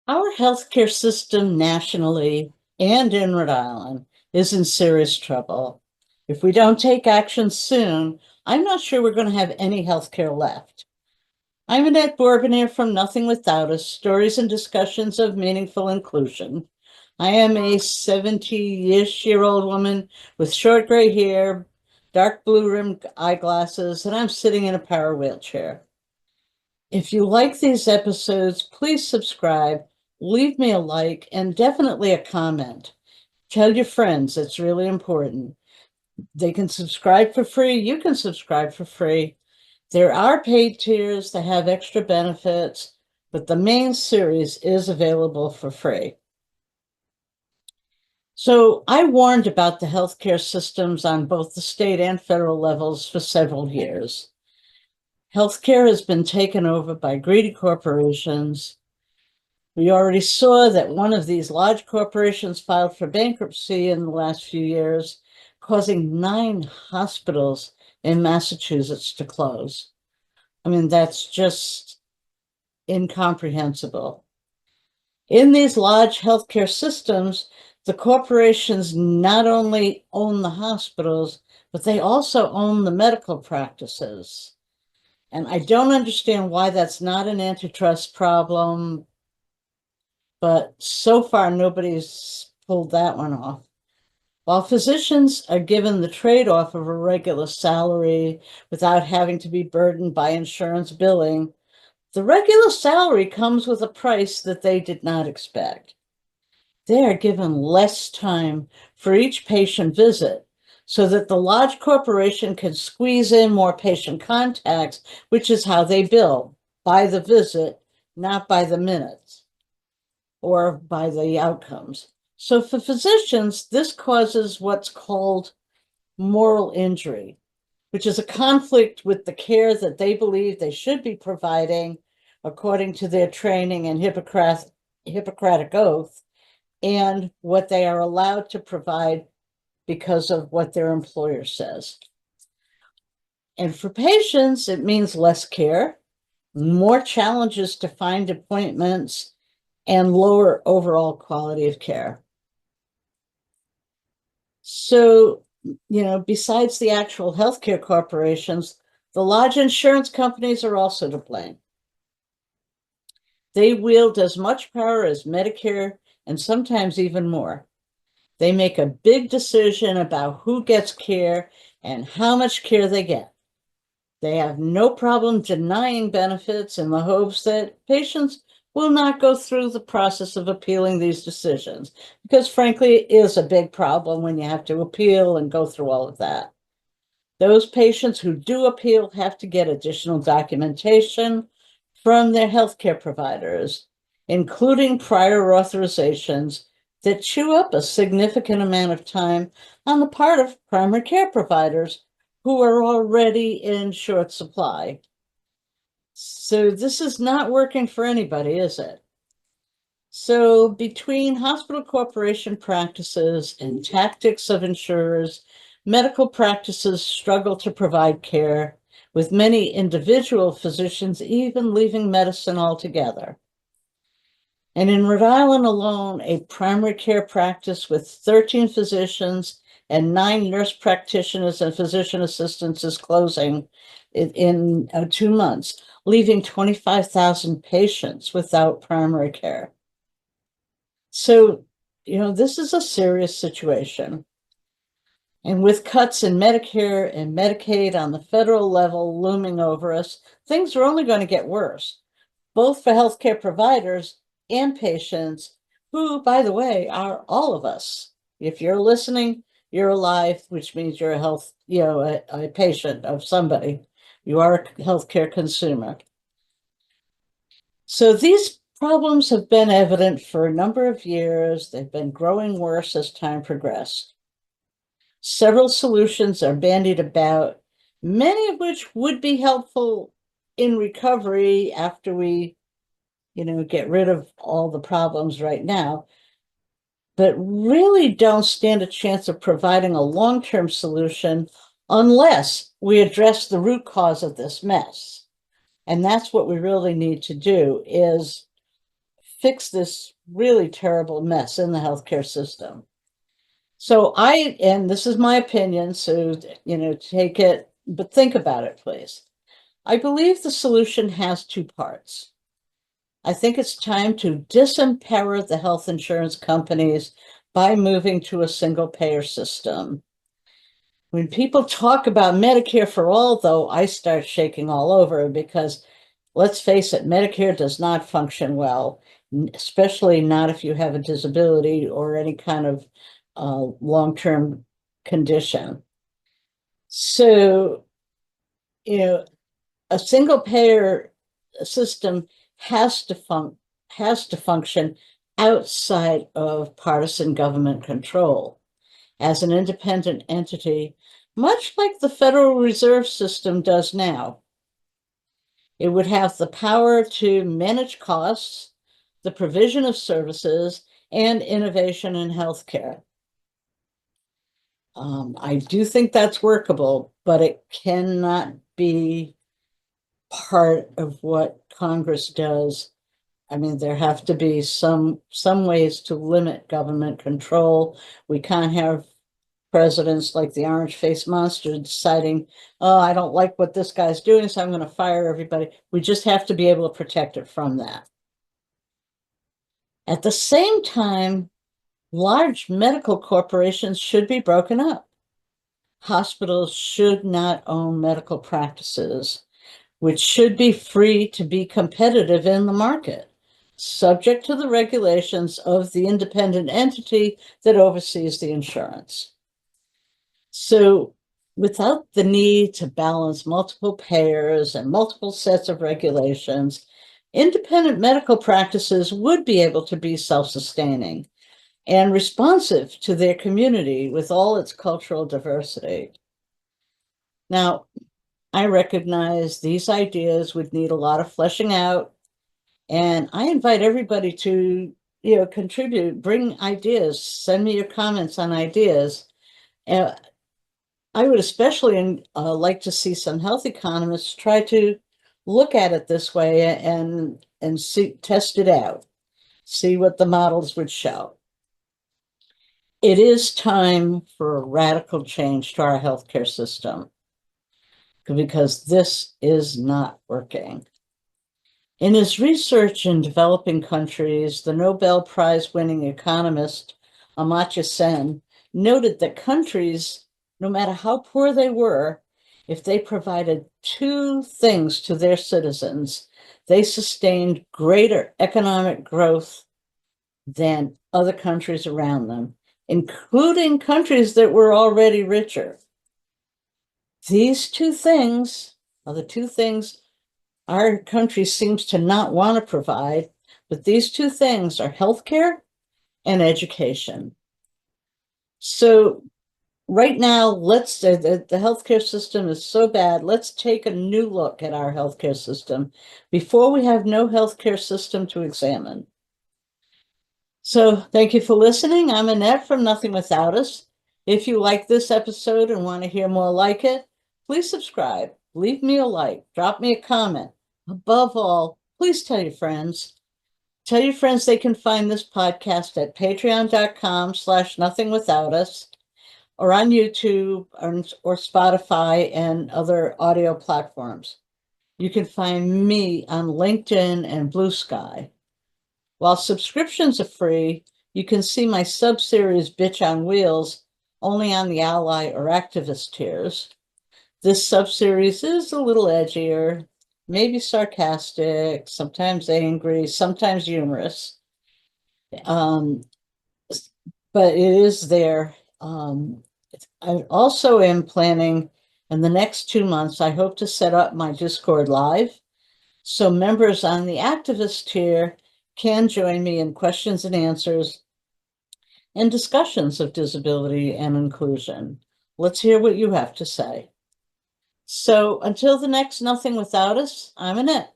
Our healthcare system nationally and in Rhode Island is in serious trouble. If we don't take action soon, I'm not sure we're going to have any healthcare left. I'm Annette Bourbonnier from Nothing Without Us, Stories and Discussions of Meaningful Inclusion. I am a 70-ish-year-old woman with short gray hair, dark blue rimmed eyeglasses, and I'm sitting in a power wheelchair. If you like these episodes, please subscribe, leave me a like, and definitely a comment. Tell your friends, it's really important. They can subscribe for free. You can subscribe for free. There are paid tiers that have extra benefits, but the main series is available for free. So I warned about the healthcare systems on both the state and federal levels for several years. Healthcare has been taken over by greedy corporations. We already saw that one of these large corporations filed for bankruptcy in the last few years, causing 9 hospitals in Massachusetts to close. I mean, that's just incomprehensible. In these large healthcare systems, the corporations not only own the hospitals, but they also own the medical practices. And I don't understand why that's not an antitrust problem, but so far nobody's pulled that one off. While physicians are given the trade-off of a regular salary without having to be burdened by insurance billing, the regular salary comes with a price that they did not expect. They are given less time for each patient visit so that the large corporation can squeeze in more patient contacts, which is how they bill, by the visit, not by the minutes or by the outcomes. So for physicians, this causes what's called moral injury, which is a conflict with the care that they believe they should be providing according to their training and Hippocratic oath, and what they are allowed to provide because of what their employer says. And for patients, it means less care, more challenges to find appointments, and lower overall quality of care. So, besides the actual healthcare corporations, the large insurance companies are also to blame. They wield as much power as Medicare and sometimes even more. They make a big decision about who gets care and how much care they get. They have no problem denying benefits in the hopes that patients will not go through the process of appealing these decisions, because frankly, it is a big problem when you have to appeal and go through all of that. Those patients who do appeal have to get additional documentation from their healthcare providers, including prior authorizations that chew up a significant amount of time on the part of primary care providers who are already in short supply. So this is not working for anybody, is it? So between hospital corporation practices and tactics of insurers, medical practices struggle to provide care, with many individual physicians even leaving medicine altogether. And in Rhode Island alone, a primary care practice with 13 physicians and 9 nurse practitioners and physician assistants is closing in 2 months, leaving 25,000 patients without primary care. So, this is a serious situation. And with cuts in Medicare and Medicaid on the federal level looming over us, things are only going to get worse, both for healthcare providers and patients, who, by the way, are all of us. If you're listening, you're alive, which means you're a patient of somebody. You are a healthcare consumer. So these problems have been evident for a number of years. They've been growing worse as time progressed. Several solutions are bandied about, many of which would be helpful in recovery after we get rid of all the problems right now, but really don't stand a chance of providing a long-term solution unless we address the root cause of this mess. And that's what we really need to do, is fix this really terrible mess in the healthcare system. So and this is my opinion, so, take it, but think about it, please. I believe the solution has two parts. I think it's time to disempower the health insurance companies by moving to a single payer system. When people talk about Medicare for all, though, I start shaking all over because, let's face it, Medicare does not function well, especially not if you have a disability or any kind of long-term condition. So, a single payer system has to function outside of partisan government control as an independent entity, much like the Federal Reserve System does now. It would have the power to manage costs, the provision of services, and innovation in healthcare. I do think that's workable, but it cannot be part of what Congress does. I mean, there have to be some ways to limit government control. We can't have presidents like the orange-faced monster deciding, oh, I don't like what this guy's doing, so I'm going to fire everybody. We just have to be able to protect it from that. At the same time, large medical corporations should be broken up. Hospitals should not own medical practices, which should be free to be competitive in the market, subject to the regulations of the independent entity that oversees the insurance. So, without the need to balance multiple payers and multiple sets of regulations, independent medical practices would be able to be self-sustaining and responsive to their community with all its cultural diversity. Now, I recognize these ideas would need a lot of fleshing out, and I invite everybody to, contribute, bring ideas, send me your comments on ideas. I would especially like to see some health economists try to look at it this way and test it out, see what the models would show. It is time for a radical change to our healthcare system because this is not working. In his research in developing countries, the Nobel Prize-winning economist Amartya Sen noted that countries, no matter how poor they were, if they provided two things to their citizens, they sustained greater economic growth than other countries around them, including countries that were already richer. These two things are the two things our country seems to not want to provide, but these two things are healthcare and education. So right now, the healthcare system is so bad. Let's take a new look at our healthcare system before we have no healthcare system to examine. So thank you for listening. I'm Annette from Nothing Without Us. If you like this episode and want to hear more like it, please subscribe, leave me a like, drop me a comment. Above all, please tell your friends. Tell your friends they can find this podcast at patreon.com/nothingwithoutus or on YouTube or Spotify and other audio platforms. You can find me on LinkedIn and Blue Sky. While subscriptions are free, you can see my sub-series Bitch on Wheels only on the ally or activist tiers. This sub-series is a little edgier, maybe sarcastic, sometimes angry, sometimes humorous. But it is there. I also am planning in the next 2 months, I hope to set up my Discord live. So members on the activist tier can join me in questions and answers and discussions of disability and inclusion. Let's hear what you have to say. So until the next Nothing Without Us, I'm Annette.